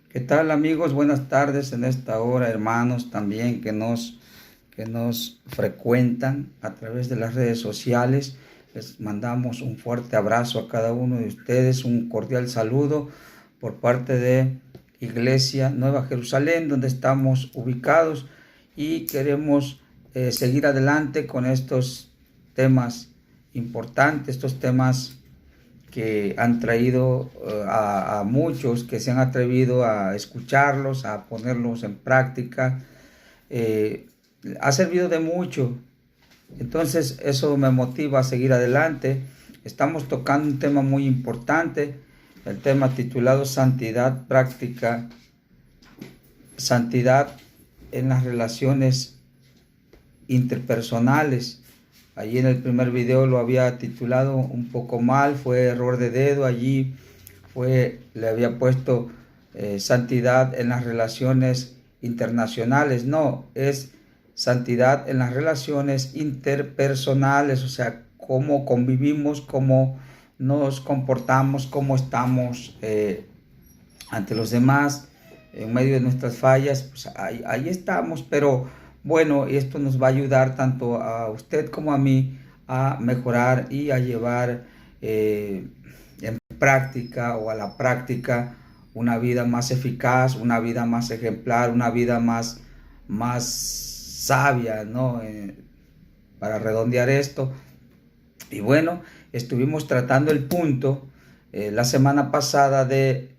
¿Qué tal amigos? Buenas tardes en esta hora, hermanos también que nos frecuentan a través de las redes sociales. Les mandamos un fuerte abrazo a cada uno de ustedes, un cordial saludo por parte de Iglesia Nueva Jerusalén, donde estamos ubicados y queremos seguir adelante con estos temas importantes, estos temas que han traído a muchos que se han atrevido a escucharlos, a ponerlos en práctica. eh, Ha servido de mucho. Entonces eso me motiva a seguir adelante. Estamos tocando un tema muy importante, el tema titulado Santidad Práctica, Santidad en las relaciones interpersonales. Allí en el primer video lo había titulado un poco mal, fue error de dedo. Allí le había puesto santidad en las relaciones internacionales. No, es santidad en las relaciones interpersonales, o sea, cómo convivimos, cómo nos comportamos, cómo estamos ante los demás, en medio de nuestras fallas. Pues ahí estamos, pero bueno, esto nos va a ayudar tanto a usted como a mí a mejorar y a llevar en práctica o a la práctica una vida más eficaz, una vida más ejemplar, una vida más sabia, ¿no? Para redondear esto. Y bueno, estuvimos tratando el punto la semana pasada de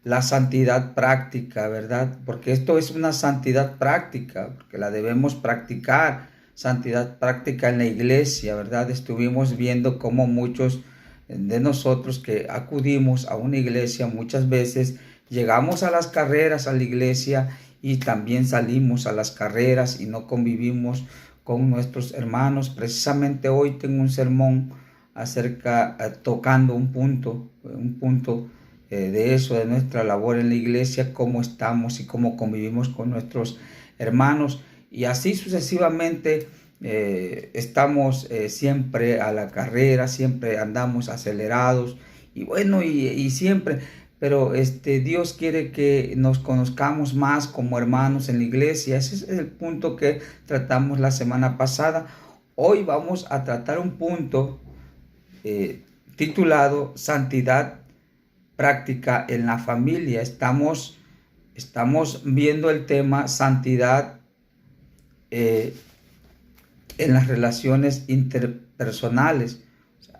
la santidad práctica, ¿verdad? Porque esto es una santidad práctica, porque la debemos practicar, santidad práctica en la iglesia, ¿verdad? Estuvimos viendo cómo muchos de nosotros que acudimos a una iglesia muchas veces llegamos a las carreras a la iglesia y también salimos a las carreras y no convivimos con nuestros hermanos. Precisamente hoy tengo un sermón acerca, tocando un punto de eso, de nuestra labor en la iglesia, cómo estamos y cómo convivimos con nuestros hermanos. Y así sucesivamente estamos siempre a la carrera, siempre andamos acelerados y bueno, y siempre, pero Dios quiere que nos conozcamos más como hermanos en la iglesia. Ese es el punto que tratamos la semana pasada. Hoy vamos a tratar un punto titulado Santidad Práctica en la familia. Estamos viendo el tema santidad en las relaciones interpersonales.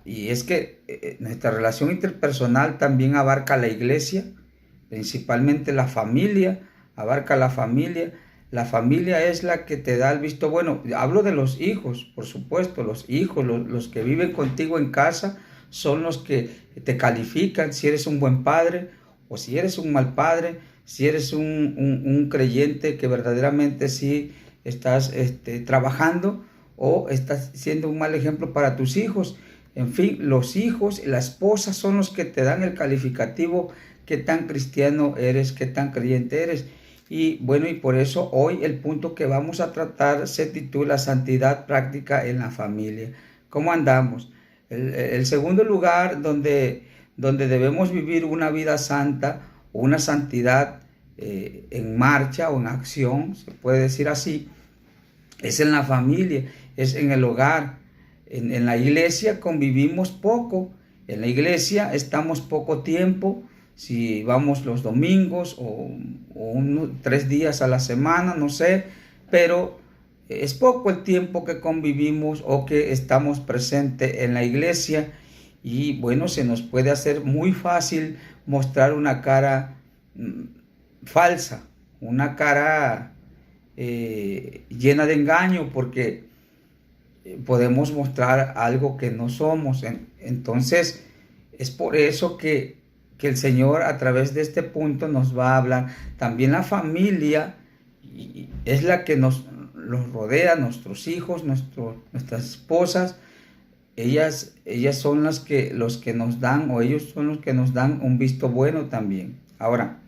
Y es que nuestra relación interpersonal también abarca la iglesia, principalmente la familia, abarca la familia. La familia es la que te da el visto bueno. Hablo de los hijos, por supuesto, los hijos, los que viven contigo en casa, son los que te califican si eres un buen padre o si eres un mal padre, si eres un creyente que verdaderamente sí estás trabajando o estás siendo un mal ejemplo para tus hijos. En fin, los hijos y la esposa son los que te dan el calificativo, qué tan cristiano eres, qué tan creyente eres. Y bueno, y por eso hoy el punto que vamos a tratar se titula Santidad Práctica en la Familia. ¿Cómo andamos? El segundo lugar donde debemos vivir una vida santa, una santidad en marcha o en acción, se puede decir así, es en la familia, es en el hogar. En la iglesia convivimos poco, en la iglesia estamos poco tiempo, si vamos los domingos o 3 días a la semana, no sé, pero es poco el tiempo que convivimos o que estamos presentes en la iglesia. Y bueno, se nos puede hacer muy fácil mostrar una cara falsa, una cara llena de engaño, porque podemos mostrar algo que no somos. Entonces es por eso que el Señor a través de este punto nos va a hablar. También la familia es la que nos rodea, nuestros hijos, nuestras esposas. Ellas son los que nos dan, o ellos son los que nos dan un visto bueno también. Ahora,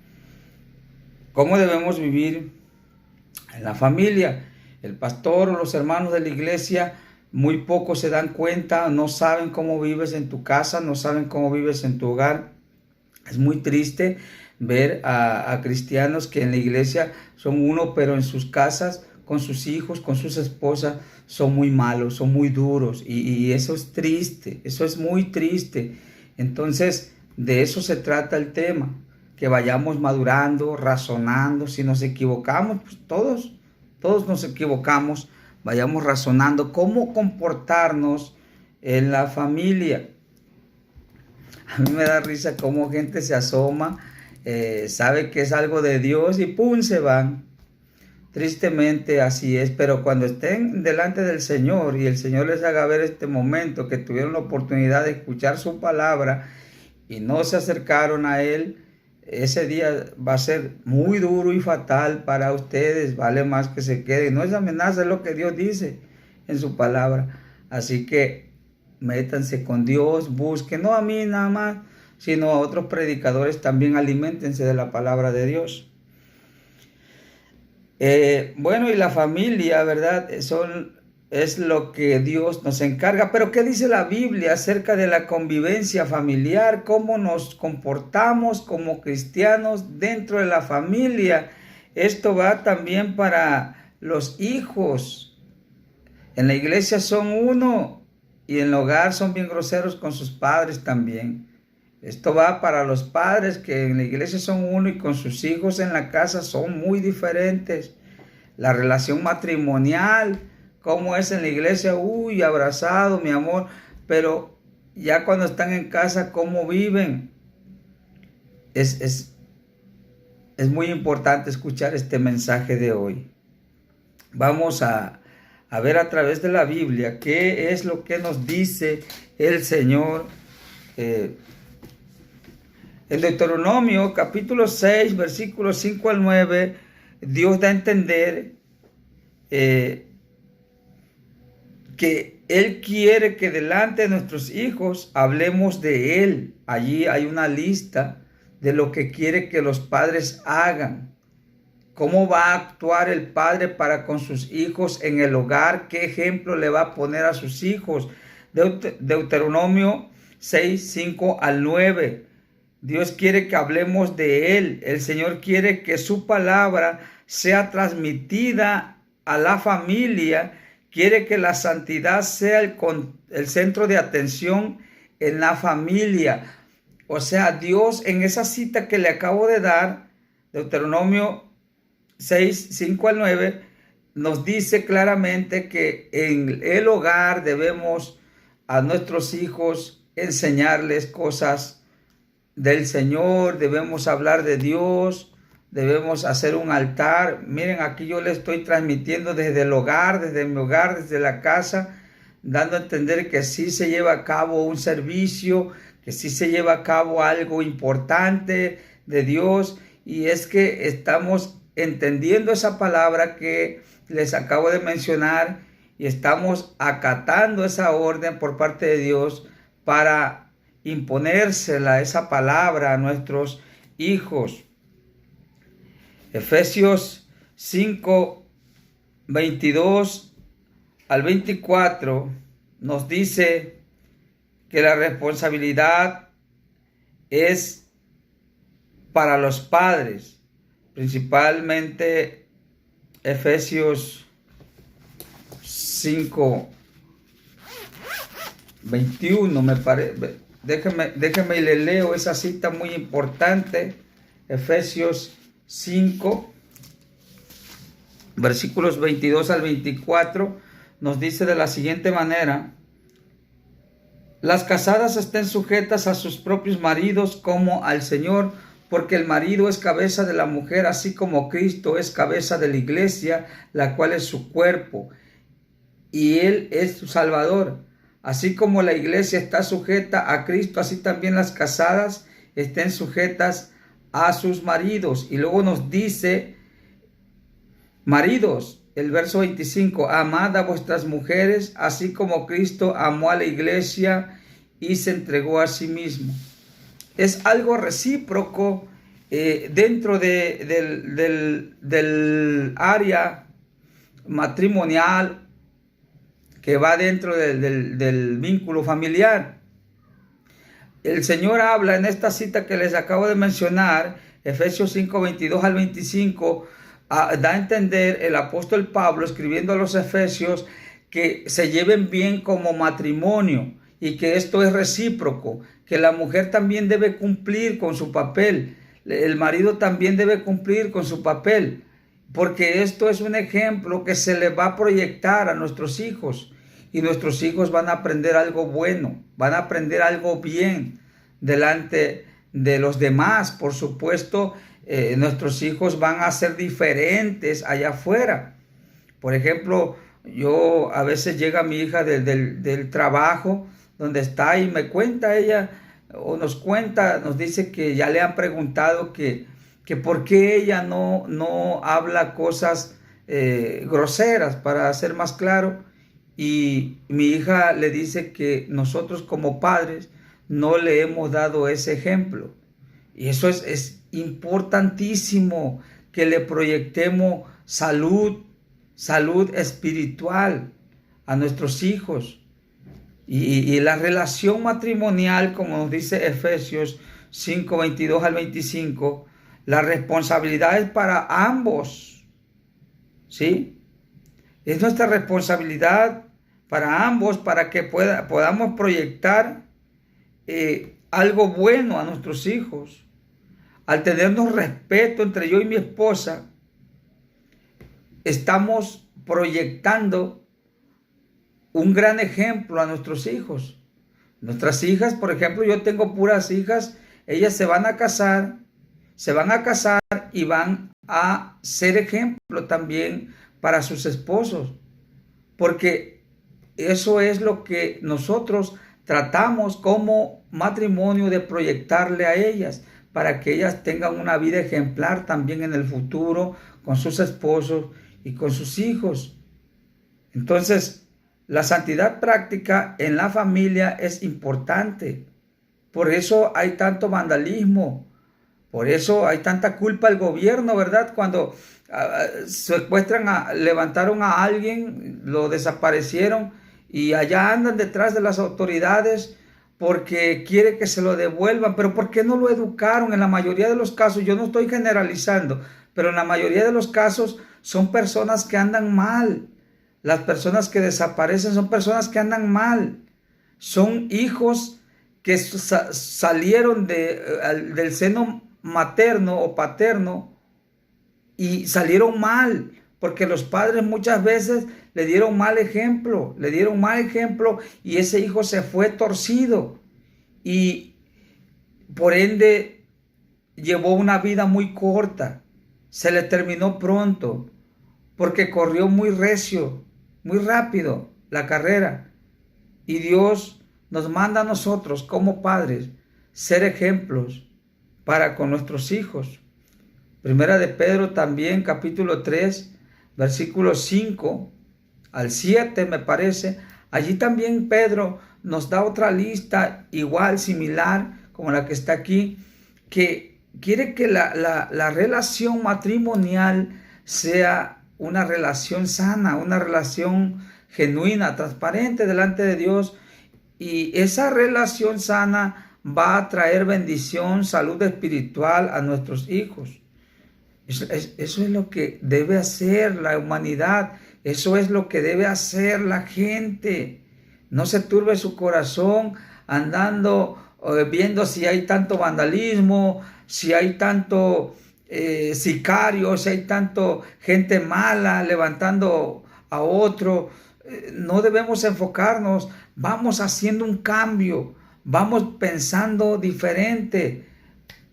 ¿cómo debemos vivir en la familia? El pastor o los hermanos de la iglesia muy pocos se dan cuenta, no saben cómo vives en tu casa, no saben cómo vives en tu hogar. Es muy triste ver a cristianos que en la iglesia son uno, pero en sus casas, con sus hijos, con sus esposas, son muy malos, son muy duros. Y eso es triste, eso es muy triste. Entonces, de eso se trata el tema, que vayamos madurando, razonando. Si nos equivocamos, pues todos nos equivocamos, vayamos razonando cómo comportarnos en la familia. A mí me da risa cómo gente se asoma, sabe que es algo de Dios y ¡pum! Se van. Tristemente así es, pero cuando estén delante del Señor y el Señor les haga ver este momento que tuvieron la oportunidad de escuchar su palabra y no se acercaron a Él, ese día va a ser muy duro y fatal para ustedes. Vale más que se queden. No es amenaza, es lo que Dios dice en su palabra. Así que métanse con Dios, busquen, no a mí nada más, sino a otros predicadores también, aliméntense de la palabra de Dios. Bueno, y la familia, ¿verdad? Es lo que Dios nos encarga. Pero ¿qué dice la Biblia acerca de la convivencia familiar? ¿Cómo nos comportamos como cristianos dentro de la familia? Esto va también para los hijos. En la iglesia son uno y en el hogar son bien groseros con sus padres también. Esto va para los padres que en la iglesia son uno y con sus hijos en la casa son muy diferentes. La relación matrimonial, cómo es en la iglesia, uy, abrazado, mi amor, pero ya cuando están en casa, cómo viven. Es muy importante escuchar este mensaje de hoy. Vamos a ver a través de la Biblia qué es lo que nos dice el Señor. En Deuteronomio capítulo 6, versículos 5 al 9, Dios da a entender que Él quiere que delante de nuestros hijos hablemos de Él. Allí hay una lista de lo que quiere que los padres hagan. ¿Cómo va a actuar el padre para con sus hijos en el hogar? ¿Qué ejemplo le va a poner a sus hijos? Deuteronomio 6, 5 al 9. Dios quiere que hablemos de Él. El Señor quiere que su palabra sea transmitida a la familia. Quiere que la santidad sea el centro de atención en la familia. O sea, Dios en esa cita que le acabo de dar, Deuteronomio 6, 5 al 9, nos dice claramente que en el hogar debemos a nuestros hijos enseñarles cosas del Señor, debemos hablar de Dios, debemos hacer un altar. Miren, aquí yo le estoy transmitiendo desde el hogar, desde mi hogar, desde la casa, dando a entender que sí se lleva a cabo un servicio, que sí se lleva a cabo algo importante de Dios, y es que estamos entendiendo esa palabra que les acabo de mencionar y estamos acatando esa orden por parte de Dios para imponérsela esa palabra a nuestros hijos. Efesios 5, 22 al 24 nos dice que la responsabilidad es para los padres, principalmente Efesios 5, 21 me parece. Déjeme y le leo esa cita muy importante. Efesios 5, versículos 22 al 24, nos dice de la siguiente manera: las casadas estén sujetas a sus propios maridos como al Señor, porque el marido es cabeza de la mujer, así como Cristo es cabeza de la iglesia, la cual es su cuerpo, y Él es su Salvador. Así como la iglesia está sujeta a Cristo, así también las casadas estén sujetas a sus maridos. Y luego nos dice, maridos, el verso 25, amad a vuestras mujeres, así como Cristo amó a la iglesia y se entregó a sí mismo. Es algo recíproco dentro del área matrimonial, que va dentro del vínculo familiar. El Señor habla en esta cita que les acabo de mencionar Efesios 5, 22 al 25, da a entender el apóstol Pablo escribiendo a los efesios que se lleven bien como matrimonio y que esto es recíproco, que la mujer también debe cumplir con su papel, el marido también debe cumplir con su papel, porque esto es un ejemplo que se le va a proyectar a nuestros hijos y nuestros hijos van a aprender algo bueno, van a aprender algo bien delante de los demás. Por supuesto, nuestros hijos van a ser diferentes allá afuera. Por ejemplo, yo a veces llega mi hija del trabajo donde está y me cuenta ella o nos cuenta, nos dice que ya le han preguntado que por qué ella no habla cosas groseras, para ser más claro. Y mi hija le dice que nosotros como padres no le hemos dado ese ejemplo. Y eso es importantísimo, que le proyectemos salud espiritual a nuestros hijos. Y la relación matrimonial, como nos dice Efesios 5, 22 al 25, la responsabilidad es para ambos, ¿sí? Es nuestra responsabilidad para ambos, para que podamos proyectar algo bueno a nuestros hijos. Al tenernos respeto entre yo y mi esposa, estamos proyectando un gran ejemplo a nuestros hijos. Nuestras hijas, por ejemplo, yo tengo puras hijas, ellas se van a casar y van a ser ejemplo también para sus esposos, porque eso es lo que nosotros tratamos como matrimonio de proyectarle a ellas, para que ellas tengan una vida ejemplar también en el futuro con sus esposos y con sus hijos. Entonces, la santidad práctica en la familia es importante. Por eso hay tanto vandalismo, por eso hay tanta culpa al gobierno, ¿verdad? Cuando levantaron a alguien, lo desaparecieron y allá andan detrás de las autoridades porque quiere que se lo devuelvan. Pero ¿por qué no lo educaron? En la mayoría de los casos, yo no estoy generalizando, pero en la mayoría de los casos son personas que andan mal. Las personas que desaparecen son personas que andan mal. Son hijos que salieron del seno materno o paterno y salieron mal, porque los padres muchas veces le dieron mal ejemplo y ese hijo se fue torcido y por ende llevó una vida muy corta, se le terminó pronto, porque corrió muy recio, muy rápido la carrera. Y Dios nos manda a nosotros como padres ser ejemplos para con nuestros hijos. Primera de Pedro también, capítulo 3, versículos 5 al 7 me parece. Allí también Pedro nos da otra lista igual, similar, como la que está aquí, que quiere que la relación matrimonial sea una relación sana, una relación genuina, transparente delante de Dios. Y esa relación sana va a traer bendición, salud espiritual a nuestros hijos. Eso es lo que debe hacer la humanidad. Eso es lo que debe hacer la gente. No se turbe su corazón andando, viendo si hay tanto vandalismo, si hay tanto sicarios, si hay tanto gente mala levantando a otro. No debemos enfocarnos. Vamos haciendo un cambio. Vamos pensando diferente.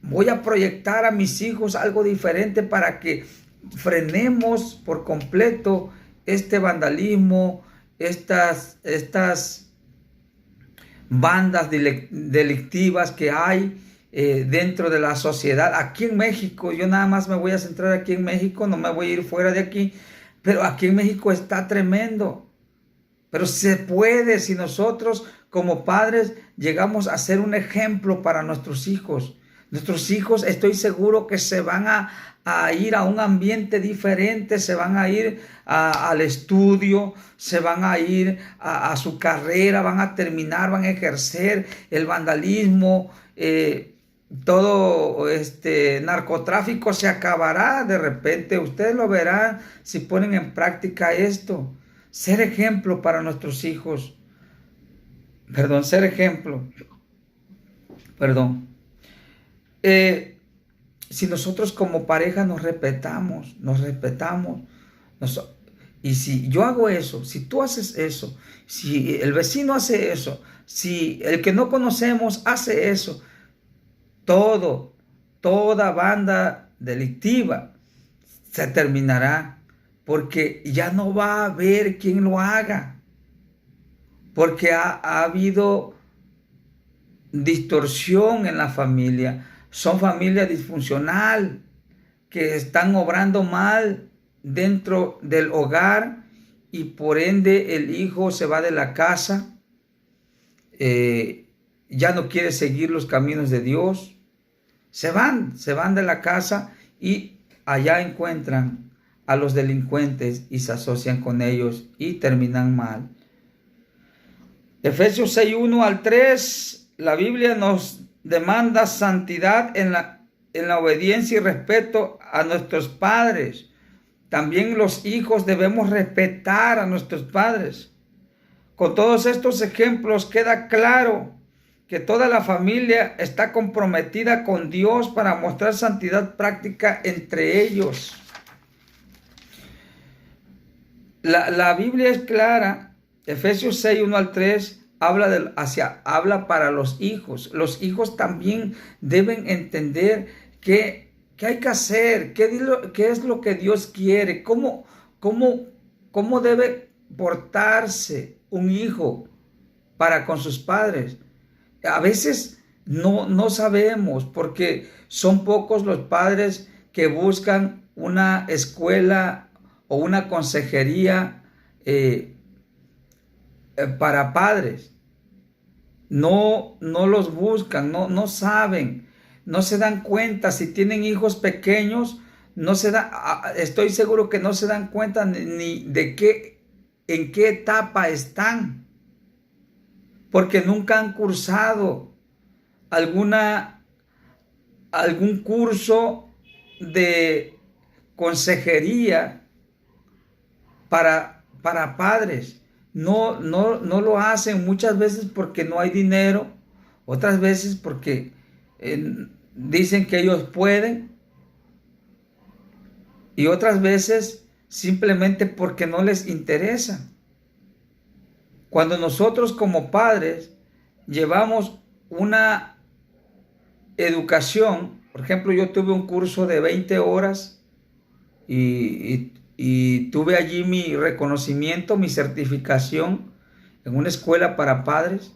Voy a proyectar a mis hijos algo diferente para que frenemos por completo este vandalismo, estas bandas delictivas que hay dentro de la sociedad. Aquí en México, yo nada más me voy a centrar aquí en México, no me voy a ir fuera de aquí, pero aquí en México está tremendo. Pero se puede si nosotros como padres llegamos a ser un ejemplo para nuestros hijos. Nuestros hijos, estoy seguro que se van a ir a un ambiente diferente, se van a ir al estudio, se van a ir a su carrera, van a terminar, van a ejercer el vandalismo. todo narcotráfico se acabará. De repente ustedes lo verán si ponen en práctica esto. Ser ejemplo para nuestros hijos. Perdón, ser ejemplo. Perdón. Si nosotros como pareja nos respetamos, y si yo hago eso, si tú haces eso, si el vecino hace eso, si el que no conocemos hace eso, toda banda delictiva se terminará, porque ya no va a haber quien lo haga, porque ha habido distorsión en la familia. Son familias disfuncional que están obrando mal dentro del hogar, y por ende el hijo se va de la casa, ya no quiere seguir los caminos de Dios, se van de la casa y allá encuentran a los delincuentes y se asocian con ellos y terminan mal. Efesios 6:1-3, la Biblia nos demanda santidad en la obediencia y respeto a nuestros padres. También los hijos debemos respetar a nuestros padres. Con todos estos ejemplos queda claro que toda la familia está comprometida con Dios para mostrar santidad práctica entre ellos. La Biblia es clara. Efesios 6:1-3 habla para los hijos. Los hijos también deben entender qué hay que hacer, qué es lo que Dios quiere, cómo debe portarse un hijo para con sus padres. A veces no sabemos, porque son pocos los padres que buscan una escuela o una consejería para padres. No los buscan, no saben, no se dan cuenta. Si tienen hijos pequeños, estoy seguro que no se dan cuenta ni de en qué etapa están, porque nunca han cursado algún curso de consejería para padres. No lo hacen, muchas veces porque no hay dinero, otras veces porque dicen que ellos pueden, y otras veces simplemente porque no les interesa. Cuando nosotros como padres llevamos una educación, por ejemplo, yo tuve un curso de 20 horas y tuve allí mi reconocimiento, mi certificación en una escuela para padres,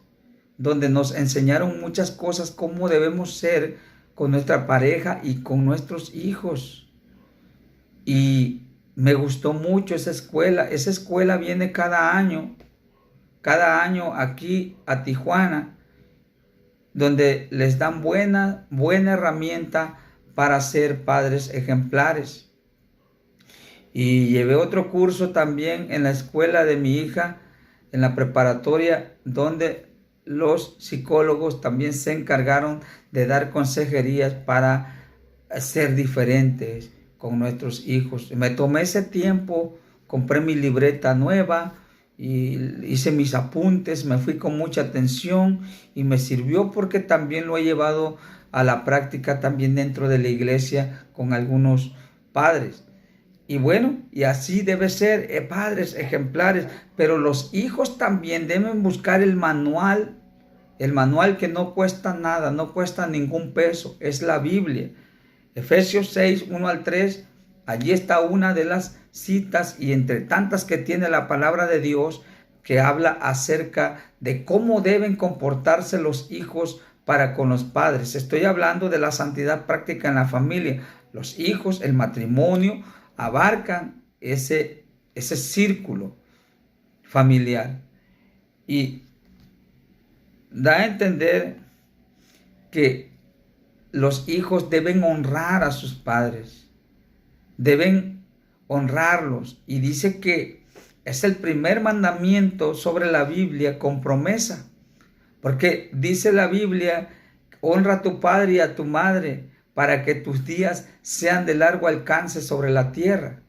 donde nos enseñaron muchas cosas, cómo debemos ser con nuestra pareja y con nuestros hijos. Y me gustó mucho esa escuela. Esa escuela viene cada año aquí a Tijuana, donde les dan buena herramienta para ser padres ejemplares. Y llevé otro curso también en la escuela de mi hija, en la preparatoria, donde los psicólogos también se encargaron de dar consejerías para ser diferentes con nuestros hijos. Me tomé ese tiempo, compré mi libreta nueva y hice mis apuntes, me fui con mucha atención y me sirvió, porque también lo he llevado a la práctica también dentro de la iglesia con algunos padres. Y bueno, y así debe ser, padres ejemplares, pero los hijos también deben buscar el manual que no cuesta nada, no cuesta ningún peso, es la Biblia. Efesios 6:1-3, allí está una de las citas, y entre tantas que tiene la palabra de Dios, que habla acerca de cómo deben comportarse los hijos para con los padres. Estoy hablando de la santidad práctica en la familia. Los hijos, el matrimonio, abarcan ese círculo familiar, y da a entender que los hijos deben honrar a sus padres, deben honrarlos, y dice que es el primer mandamiento sobre la Biblia con promesa, porque dice la Biblia, honra a tu padre y a tu madre para que tus días sean de largo alcance sobre la tierra.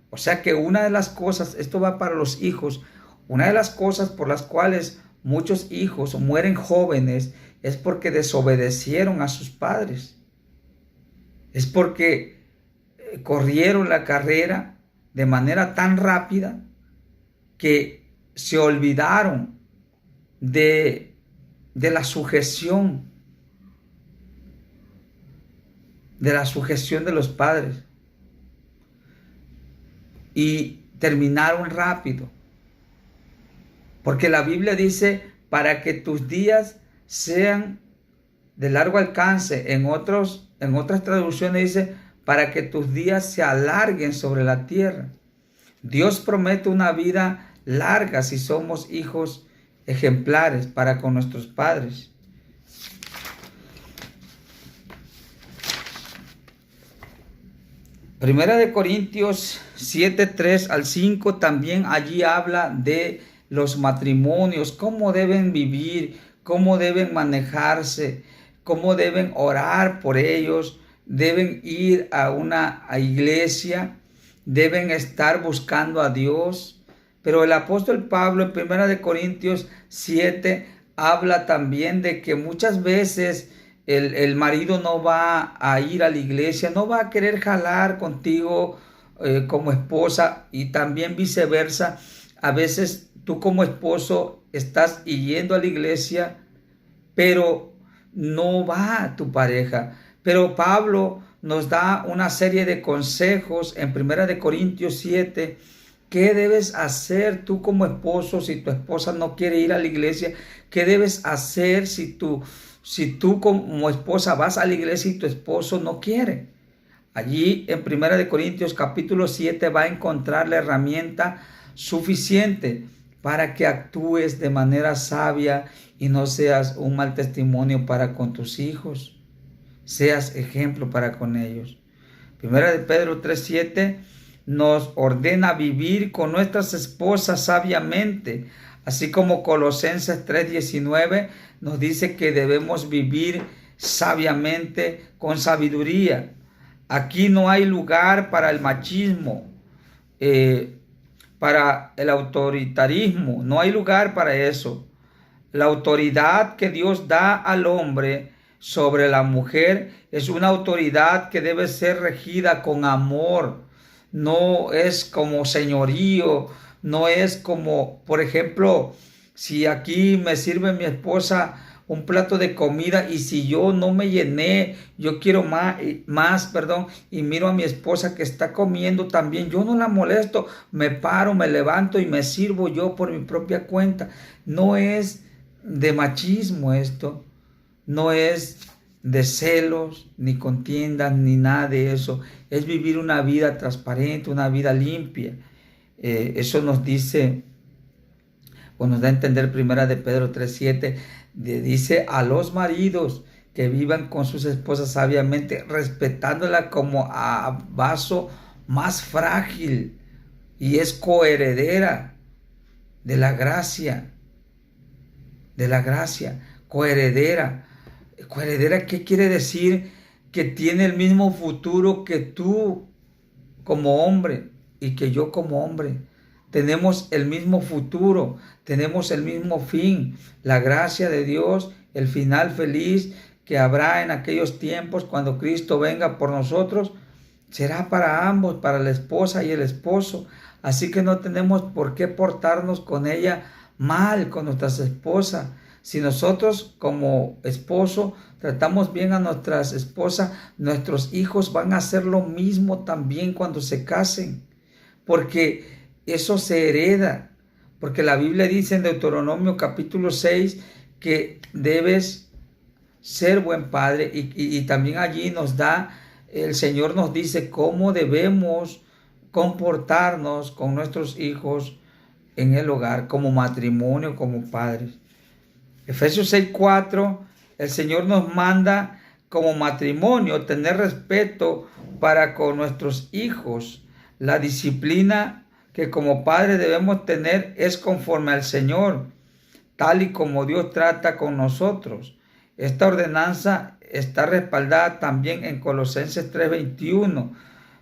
O sea que una de las cosas, esto va para los hijos, una de las cosas por las cuales muchos hijos mueren jóvenes es porque desobedecieron a sus padres. Es porque corrieron la carrera de manera tan rápida que se olvidaron de la sujeción, de los padres, y terminaron rápido. Porque la Biblia dice, para que tus días sean de largo alcance. En otras traducciones dice, para que tus días se alarguen sobre la tierra. Dios promete una vida larga si somos hijos ejemplares para con nuestros padres. Primera de Corintios 7, 3 al 5 también allí habla de los matrimonios, cómo deben vivir, cómo deben manejarse, cómo deben orar por ellos, deben ir a una iglesia, deben estar buscando a Dios. Pero el apóstol Pablo en Primera de Corintios 7 habla también de que muchas veces el marido no va a ir a la iglesia, no va a querer jalar contigo como esposa, y también viceversa. A veces tú como esposo estás yendo a la iglesia, pero no va tu pareja. Pero Pablo nos da una serie de consejos en 1 Corintios 7. ¿Qué debes hacer tú como esposo si tu esposa no quiere ir a la iglesia? ¿Qué debes hacer si tú como esposa vas a la iglesia y tu esposo no quiere? Allí en 1 Corintios capítulo 7 va a encontrar la herramienta suficiente para que actúes de manera sabia y no seas un mal testimonio para con tus hijos. Seas ejemplo para con ellos. Primera de Pedro 3:7 nos ordena vivir con nuestras esposas sabiamente, así como Colosenses 3:19 nos dice que debemos vivir sabiamente con sabiduría. Aquí no hay lugar para el machismo, para el autoritarismo, no hay lugar para eso. La autoridad que Dios da al hombre sobre la mujer es una autoridad que debe ser regida con amor. No es como señorío, no es como, por ejemplo, si aquí me sirve mi esposa un plato de comida y si yo no me llené, yo quiero más, y miro a mi esposa que está comiendo también, yo no la molesto, me paro, me levanto y me sirvo yo por mi propia cuenta. No es de machismo esto, no es de celos, ni contiendas, ni nada de eso. Es vivir una vida transparente, una vida limpia. Eso nos dice, o nos da a entender Primera de Pedro 3:7, dice a los maridos que vivan con sus esposas sabiamente, respetándola como a vaso más frágil, y es coheredera de la gracia, coheredera. Coheredera, ¿qué quiere decir? Que tiene el mismo futuro que tú como hombre y que yo como hombre. Tenemos el mismo futuro, tenemos el mismo fin, la gracia de Dios, el final feliz que habrá en aquellos tiempos cuando Cristo venga por nosotros, será para ambos, para la esposa y el esposo. Así que no tenemos por qué portarnos con ella mal, con nuestras esposas. Si nosotros como esposo tratamos bien a nuestras esposas, nuestros hijos van a hacer lo mismo también cuando se casen, porque eso se hereda, porque la Biblia dice en Deuteronomio capítulo 6 que debes ser buen padre, y también allí el Señor nos dice cómo debemos comportarnos con nuestros hijos en el hogar, como matrimonio, como padres. Efesios 6:4, el Señor nos manda como matrimonio tener respeto para con nuestros hijos. La disciplina que como padres debemos tener es conforme al Señor, tal y como Dios trata con nosotros. Esta ordenanza está respaldada también en Colosenses 3:21.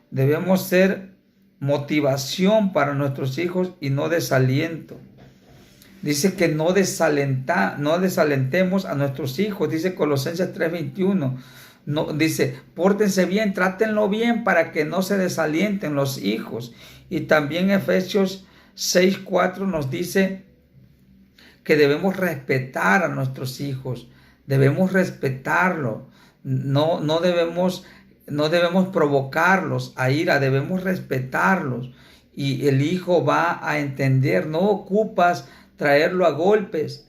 Debemos ser motivación para nuestros hijos y no desaliento. Dice que no desalentemos a nuestros hijos, dice Colosenses 3:21. No, dice, pórtense bien, trátenlo bien para que no se desalienten los hijos. Y también Efesios 6:4 nos dice que debemos respetar a nuestros hijos, debemos respetarlos, no debemos provocarlos a ira, debemos respetarlos. Y el hijo va a entender, no ocupas traerlo a golpes,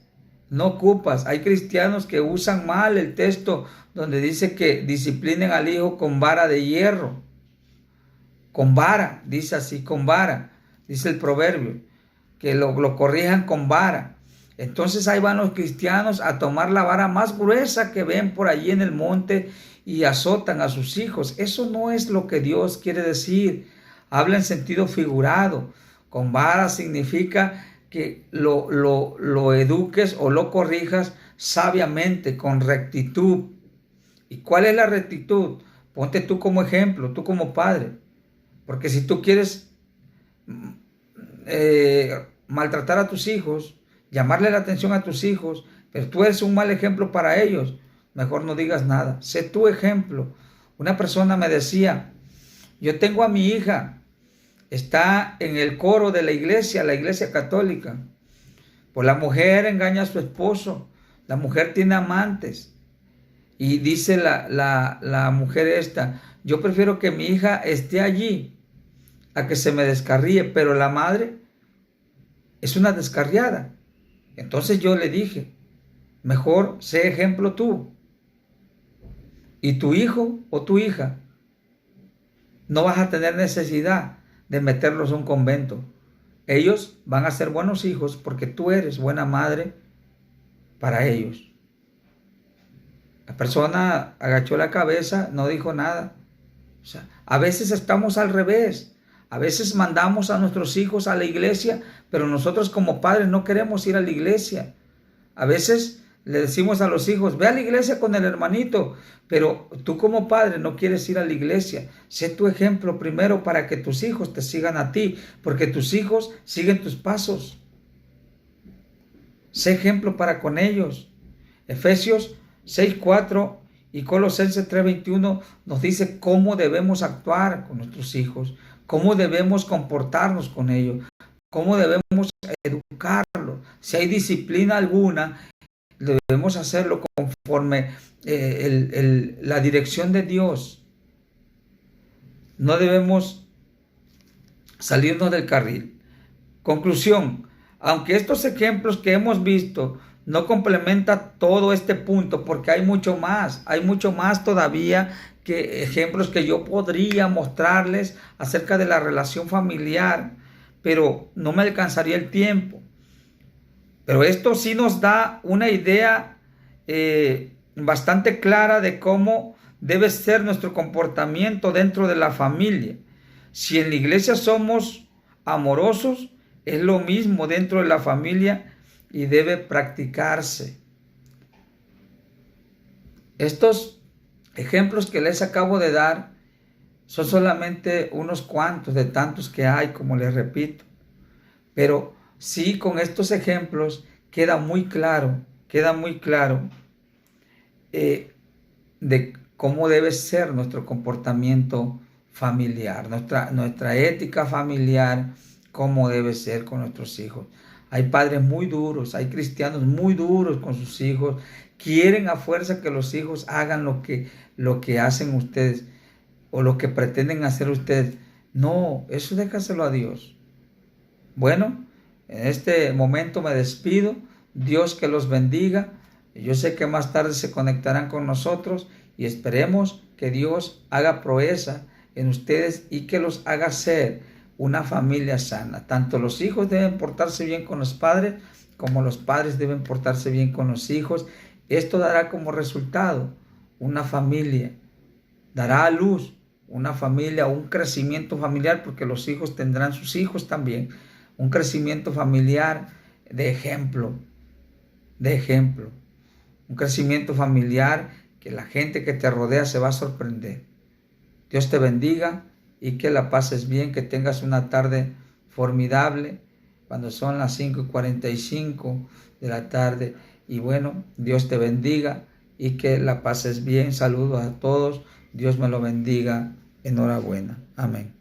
no ocupas. Hay cristianos que usan mal el texto donde dice que disciplinen al hijo con vara de hierro. Con vara, dice así, con vara, dice el proverbio, que lo corrijan con vara. Entonces ahí van los cristianos a tomar la vara más gruesa que ven por allí en el monte y azotan a sus hijos. Eso no es lo que Dios quiere decir. Habla en sentido figurado. Con vara significa que lo eduques o lo corrijas sabiamente, con rectitud. ¿Y cuál es la rectitud? Ponte tú como ejemplo, tú como padre. Porque si tú quieres maltratar a tus hijos, llamarle la atención a tus hijos, pero tú eres un mal ejemplo para ellos, mejor no digas nada. Sé tu ejemplo. Una persona me decía, yo tengo a mi hija, está en el coro de la iglesia católica. Pues la mujer engaña a su esposo, la mujer tiene amantes. Y dice la mujer esta, yo prefiero que mi hija esté allí a que se me descarríe, pero la madre es una descarriada. Entonces yo le dije, mejor sé ejemplo tú. Y tu hijo o tu hija no vas a tener necesidad de meterlos a un convento. Ellos van a ser buenos hijos porque tú eres buena madre para ellos. La persona agachó la cabeza, no dijo nada. O sea, a veces estamos al revés. A veces mandamos a nuestros hijos a la iglesia, pero nosotros como padres no queremos ir a la iglesia. A veces le decimos a los hijos, ve a la iglesia con el hermanito, pero tú como padre no quieres ir a la iglesia. Sé tu ejemplo primero para que tus hijos te sigan a ti, porque tus hijos siguen tus pasos. Sé ejemplo para con ellos. Efesios 6:4 y Colosenses 3:21 nos dice cómo debemos actuar con nuestros hijos, cómo debemos comportarnos con ellos, cómo debemos educarlos. Si hay disciplina alguna, debemos hacerlo conforme la dirección de Dios. No debemos salirnos del carril. Conclusión, aunque estos ejemplos que hemos visto no complementa todo este punto, porque hay mucho más todavía que ejemplos que yo podría mostrarles acerca de la relación familiar, pero no me alcanzaría el tiempo. Pero esto sí nos da una idea bastante clara de cómo debe ser nuestro comportamiento dentro de la familia. Si en la iglesia somos amorosos, es lo mismo dentro de la familia y debe practicarse. Estos ejemplos que les acabo de dar son solamente unos cuantos de tantos que hay, como les repito. Pero sí, con estos ejemplos queda muy claro de cómo debe ser nuestro comportamiento familiar, nuestra ética familiar, cómo debe ser con nuestros hijos. Hay padres muy duros, hay cristianos muy duros con sus hijos, quieren a fuerza que los hijos hagan lo que hacen ustedes o lo que pretenden hacer ustedes. No, eso déjaselo a Dios. Bueno, en este momento me despido. Dios que los bendiga. Yo sé que más tarde se conectarán con nosotros y esperemos que Dios haga proeza en ustedes y que los haga ser una familia sana. Tanto los hijos deben portarse bien con los padres como los padres deben portarse bien con los hijos. Esto dará como resultado una familia, dará a luz una familia, un crecimiento familiar, porque los hijos tendrán sus hijos también, un crecimiento familiar de ejemplo, un crecimiento familiar que la gente que te rodea se va a sorprender. Dios te bendiga y que la pases bien, que tengas una tarde formidable cuando son las 5:45 de la tarde. Y bueno, Dios te bendiga y que la pases bien. Saludos a todos. Dios me lo bendiga. Enhorabuena. Amén.